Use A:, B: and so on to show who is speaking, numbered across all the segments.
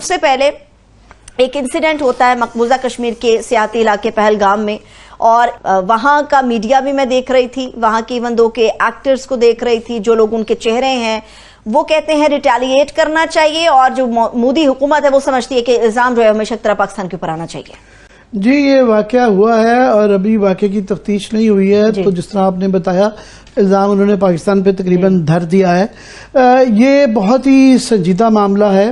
A: सबसे पहले एक इंसिडेंट होता है मकबूजा कश्मीर के सियाती इलाके पहलगाम में, और वहां का मीडिया भी मैं देख रही थी, वहां के इवन दो के एक्टर्स को देख रही थी, जो लोग उनके चेहरे हैं वो कहते हैं रिटेलिएट करना चाहिए, और जो मोदी हुकूमत है वो समझती है कि इल्जाम जो है हमेशा तरह पाकिस्तान के ऊपर आना चाहिए।
B: जी, ये वाकया हुआ है और अभी वाकये की तफ्तीश नहीं हुई है, तो जिस तरह आपने बताया इल्ज़ाम उन्होंने पाकिस्तान पे तकरीबन धर दिया है। ये बहुत ही संजीदा मामला है,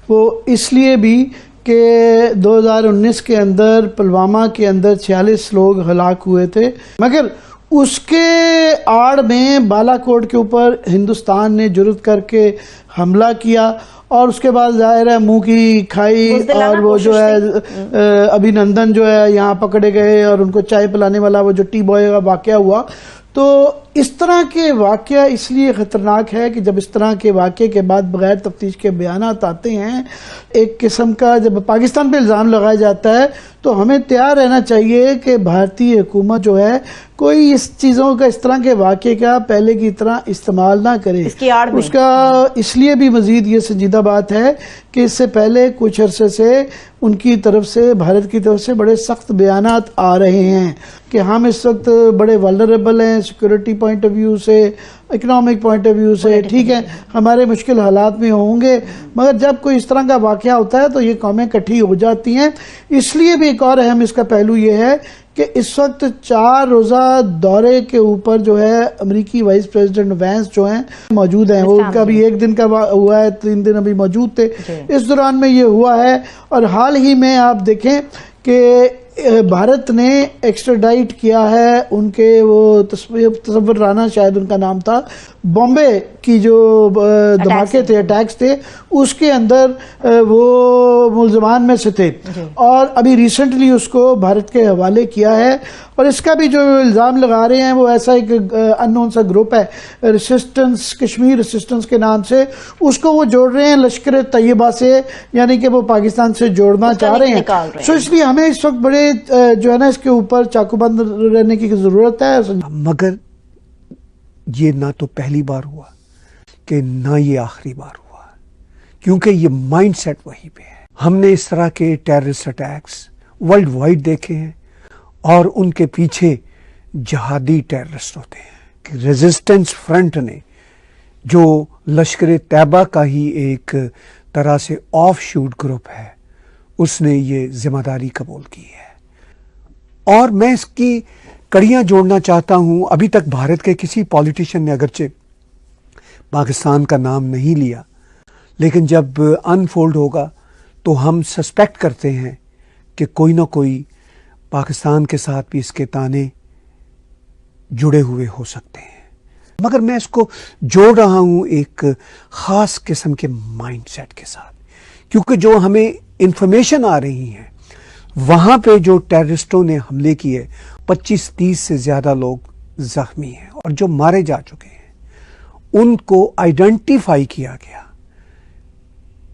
B: वो इसलिए भी कि 2019 के अंदर पुलवामा के अंदर 46 लोग हलाक हुए थे, मगर उसके आड़ में बालाकोट के ऊपर हिंदुस्तान ने जुर्रत करके हमला किया, और उसके बाद जाहिर है मुंह की खाई, और वो जो है अभिनंदन जो है यहाँ पकड़े गए और उनको चाय पिलाने वाला वो जो टी बॉय का वाकया हुआ। तो इस तरह के वाकया इसलिए ख़तरनाक है कि जब इस तरह के वाकये के बाद बग़ैर तफ्तीश के बयानात आते हैं, एक किस्म का जब पाकिस्तान पे इल्ज़ाम लगाया जाता है, तो हमें तैयार रहना चाहिए कि भारतीय हुकूमत जो है कोई इस चीज़ों का, इस तरह के वाकये का पहले की तरह इस्तेमाल ना करे।
A: इसकी आड़ में
B: उसका इसलिए भी मज़ीद ये संजीदा बात है कि इससे पहले कुछ अरसे से उनकी तरफ से, भारत की तरफ से बड़े सख्त बयानात आ रहे हैं कि हम इस वक्त बड़े वल्नरेबल हैं सिक्योरिटी पॉइंट ऑफ व्यू से, इकोनॉमिक पॉइंट ऑफ व्यू से, ठीक है हमारे मुश्किल हालात में होंगे, मगर जब कोई इस तरह का वाकया होता है तो ये कौमें इकट्ठी हो जाती हैं। इसलिए भी एक और अहम इसका पहलू ये है कि इस वक्त 4 रोज़ा दौरे के ऊपर जो है अमेरिकी वाइस प्रेसिडेंट वैंस जो हैं मौजूद हैं, वो उनका भी 1 दिन का हुआ है, 3 दिन अभी मौजूद थे, इस दौरान में ये हुआ है। और हाल ही में आप देखें कि भारत ने एक्स्ट्राडाइट किया है उनके, वो तसव्वुर राना शायद उनका नाम था, बॉम्बे की जो धमाके थे, अटैक्स थे, उसके अंदर वो मुल्ज़मान में से थे, और अभी रिसेंटली उसको भारत के हवाले किया है। और इसका भी जो इल्ज़ाम लगा रहे हैं वो ऐसा एक अननोन सा ग्रुप है, रेसिस्टेंस, कश्मीर रेसिस्टेंस के नाम से, उसको वो जोड़ रहे हैं लश्कर तैयबा से, यानी कि वो पाकिस्तान से जोड़ना चाह रहे हैं। सो इसलिए हमें इस वक्त बड़े जो है ना इसके ऊपर चाकूबंद रहने की ज़रूरत है।
C: मगर ये ना तो पहली बार हुआ कि ना ये आखिरी बार हुआ, क्योंकि ये माइंडसेट वहीं पे है। हमने इस तरह के टेररिस्ट अटैक्स वर्ल्ड वाइड देखे हैं, और उनके पीछे जहादी टेररिस्ट होते हैं कि रेजिस्टेंस फ्रंट ने, जो लश्कर तैयबा का ही एक तरह से ऑफ शूट ग्रुप है, उसने ये जिम्मेदारी कबूल की है। और मैं इसकी कड़ियां जोड़ना चाहता हूं। अभी तक भारत के किसी पॉलिटिशियन ने अगरचे पाकिस्तान का नाम नहीं लिया, लेकिन जब अनफोल्ड होगा तो हम सस्पेक्ट करते हैं कि कोई ना कोई पाकिस्तान के साथ भी इसके ताने जुड़े हुए हो सकते हैं। मगर मैं इसको जोड़ रहा हूं एक ख़ास किस्म के माइंडसेट के साथ, क्योंकि जो हमें इंफॉर्मेशन आ रही है वहाँ पे जो टेररिस्टों ने हमले किए 25-30 से ज़्यादा लोग ज़ख्मी हैं, और जो मारे जा चुके हैं उनको आइडेंटिफाई किया गया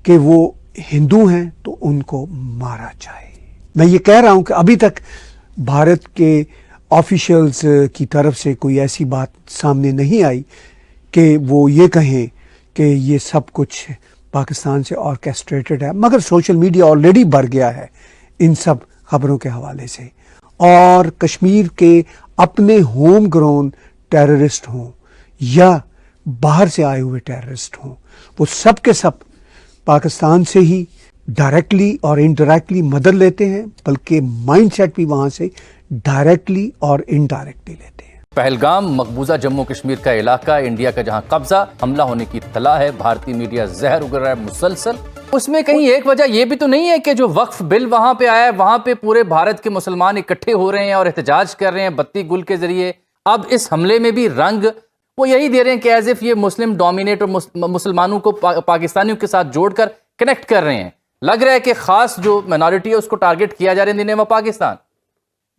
C: कि वो हिंदू हैं तो उनको मारा जाए। मैं ये कह रहा हूं कि अभी तक भारत के ऑफिशियल्स की तरफ से कोई ऐसी बात सामने नहीं आई कि वो ये कहें कि ये सब कुछ पाकिस्तान से ऑर्केस्ट्रेटेड है, मगर सोशल मीडिया ऑलरेडी भर गया है इन सब खबरों के हवाले से। और कश्मीर के अपने होम ग्रोन टेररिस्ट हों या बाहर से आए हुए टेररिस्ट हों, वो सब के सब पाकिस्तान से ही डायरेक्टली और इनडायरेक्टली मदद लेते हैं, बल्कि माइंडसेट भी वहां से डायरेक्टली और इनडायरेक्टली लेते हैं।
D: पहलगाम मकबूजा जम्मू कश्मीर का इलाका, इंडिया का जहां कब्जा, हमला होने की इत्तला है, भारतीय मीडिया जहर उगल रहा है मुसलसल। उसमें कहीं एक वजह यह भी तो नहीं है कि जो वक्फ बिल वहां पे आया है, वहां पे पूरे भारत के मुसलमान इकट्ठे हो रहे हैं और एहतजाज कर रहे हैं बत्ती गुल के जरिए। अब इस हमले में भी रंग वो यही दे रहे हैं कि एज इफ ये मुस्लिम डोमिनेट और मुसलमानों को पाकिस्तानियों के साथ जोड़कर कनेक्ट कर रहे हैं। लग रहा है कि खास जो माइनॉरिटी है उसको टारगेट किया जा रहा है इन दिनों पाकिस्तान।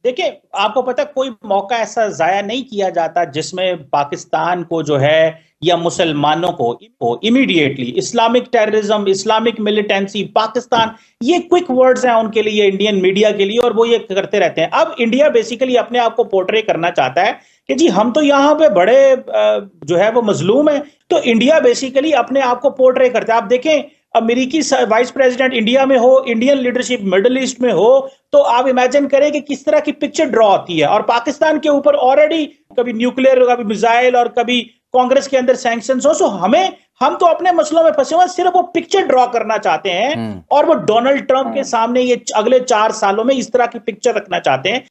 E: देखिए, आपको पता कोई मौका ऐसा जाया नहीं किया जाता जिसमें पाकिस्तान को जो है या मुसलमानों को immediately Islamic terrorism, Islamic militancy, Pakistan, ये क्विक वर्ड्स हैं उनके लिए, इंडियन मीडिया के लिए, और वो ये करते रहते हैं। अब इंडिया बेसिकली अपने आप को पोर्ट्रे करना चाहता है कि जी हम तो यहाँ पे बड़े जो है वो मजलूम है, तो इंडिया बेसिकली अपने आप को पोर्ट्रे करता है। आप देखें अमेरिकी वाइस प्रेसिडेंट इंडिया में हो, इंडियन लीडरशिप मिडिल ईस्ट में हो, तो आप इमेजिन करें कि किस तरह की पिक्चर ड्रॉ होती है। और पाकिस्तान के ऊपर ऑलरेडी कभी न्यूक्लियर, कभी मिसाइल और कभी कांग्रेस के अंदर सैंक्शंस हो। सो हम तो अपने मसलों में फंसे हुए, सिर्फ वो पिक्चर ड्रॉ करना चाहते हैं और वो डोनाल्ड ट्रंप के सामने ये अगले 4 सालों में इस तरह की पिक्चर रखना चाहते हैं।